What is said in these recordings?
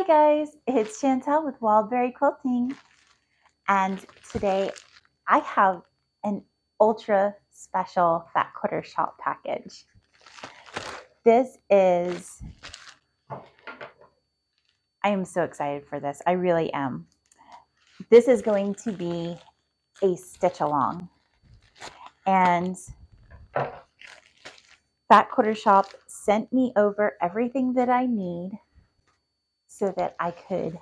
Hi guys, it's Chantel with Wildberry Quilting, and today I have an ultra special Fat Quarter Shop package. I am so excited for this. I really am. This is going to be a stitch along, and Fat Quarter Shop sent me over everything that I need so that I could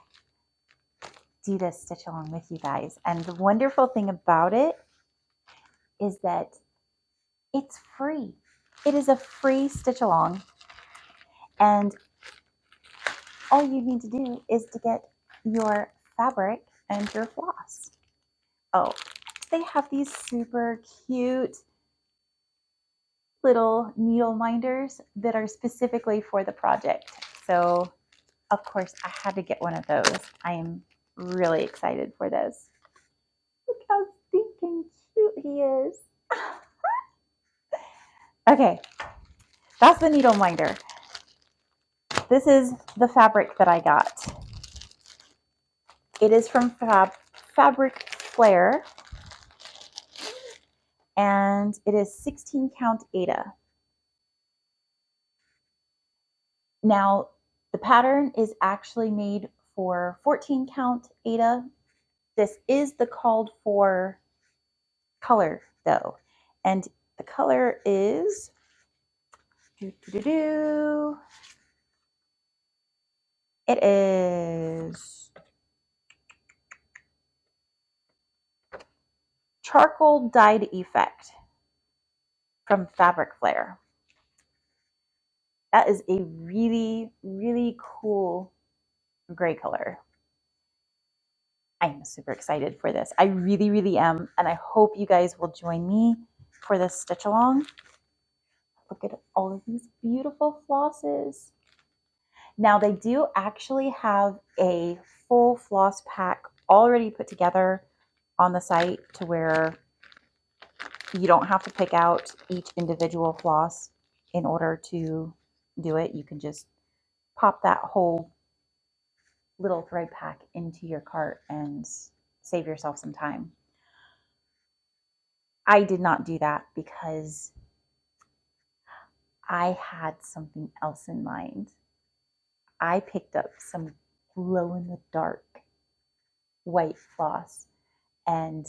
do this stitch along with you guys. And the wonderful thing about it is that it's free. It is a free stitch along, and all you need to do is to get your fabric and your floss. Oh, they have these super cute little needle minders that are specifically for the project. So of course I had to get one of those. I am really excited for this. Look how stinking cute he is. Okay, that's the needle minder. This is the fabric that I got. It is from Fabric Flare, and it is 16 count Aida. Now, the pattern is actually made for 14 count Aida. This is the called for color though, and the color is it is charcoal dyed effect from Fabric Flare. That is a really, really cool gray color. I'm super excited for this. I really, really am. And I hope you guys will join me for this stitch along. Look at all of these beautiful flosses. Now they do actually have a full floss pack already put together on the site to where you don't have to pick out each individual floss in order to do it. You can just pop that whole little thread pack into your cart and save yourself some time. I did not do that because I had something else in mind. I picked up some glow in the dark white floss, and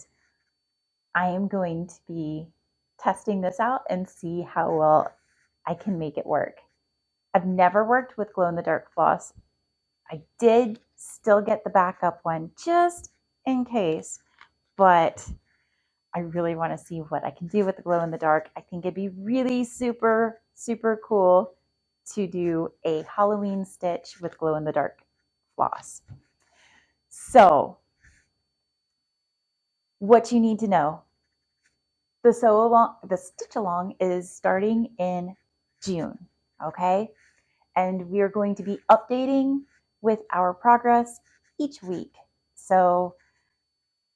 I am going to be testing this out and see how well I can make it work. I've never worked with glow in the dark floss. I did still get the backup one just in case, but I really want to see what I can do with the glow in the dark. I think it'd be really super, super cool to do a Halloween stitch with glow in the dark floss. So what you need to know, the stitch along is starting in June, okay? And we are going to be updating with our progress each week. So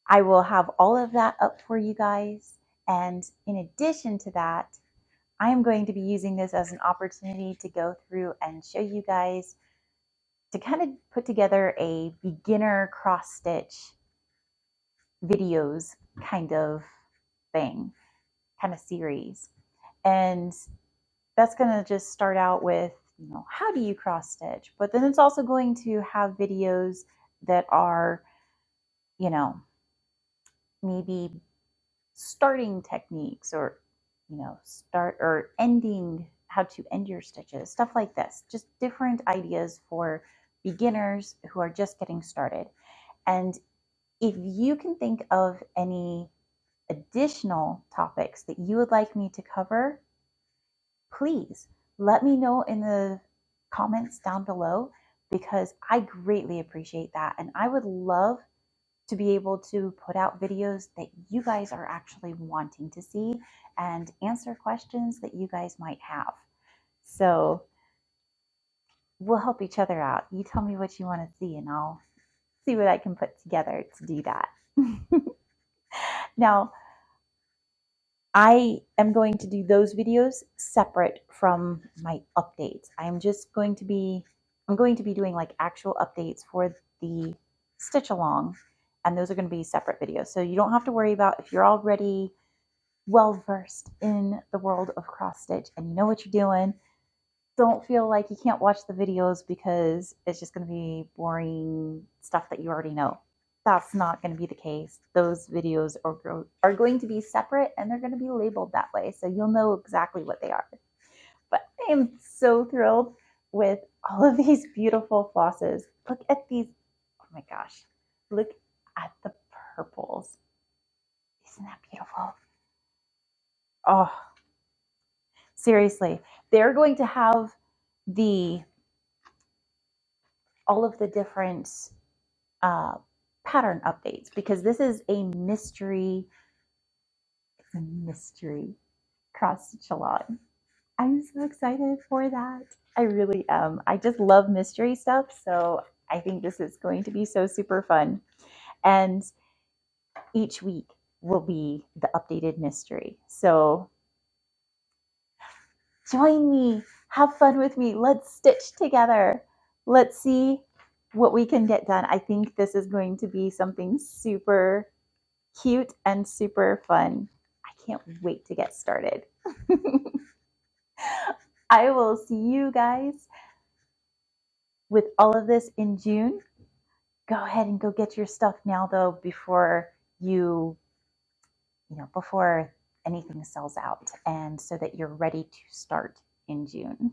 I will have all of that up for you guys. And in addition to that, I am going to be using this as an opportunity to go through and show you guys to kind of put together a beginner cross stitch videos kind of thing, kind of series. And that's going to just start out with, how do you cross stitch? But then it's also going to have videos that are, maybe starting techniques or, start or ending, how to end your stitches, stuff like this. Just different ideas for beginners who are just getting started. And if you can think of any additional topics that you would like me to cover, please let me know in the comments down below, because I greatly appreciate that. And I would love to be able to put out videos that you guys are actually wanting to see and answer questions that you guys might have. So we'll help each other out. You tell me what you want to see and I'll see what I can put together to do that. Now, I am going to do those videos separate from my updates. I'm just going to be I'm going to be doing like actual updates for the stitch along, and those are going to be separate videos. So you don't have to worry about if you're already well versed in the world of cross stitch and you know what you're doing. Don't feel like you can't watch the videos because it's just going to be boring stuff that you already know. That's not going to be the case. Those videos are going to be separate and they're going to be labeled that way, so you'll know exactly what they are. But I am so thrilled with all of these beautiful flosses. Look at these. Oh my gosh. Look at the purples. Isn't that beautiful? Oh, seriously. They're going to have all of the different pattern updates because this is a mystery cross stitch along. I'm so excited for that. I really am. I just love mystery stuff, so I think this is going to be so super fun. And each week will be the updated mystery. So join me, have fun with me. Let's stitch together. Let's see what we can get done. I think this is going to be something super cute and super fun. I can't wait to get started. I will see you guys with all of this in June. Go ahead and go get your stuff now though before before anything sells out, and so that you're ready to start in June.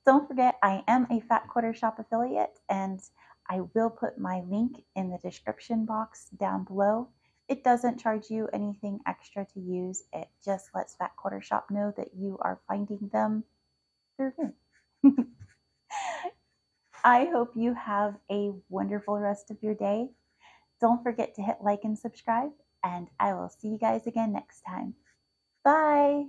Don't forget, I am a Fat Quarter Shop affiliate, and I will put my link in the description box down below. It doesn't charge you anything extra to use. It just lets Fat Quarter Shop know that you are finding them through me. I hope you have a wonderful rest of your day. Don't forget to hit like and subscribe, and I will see you guys again next time. Bye.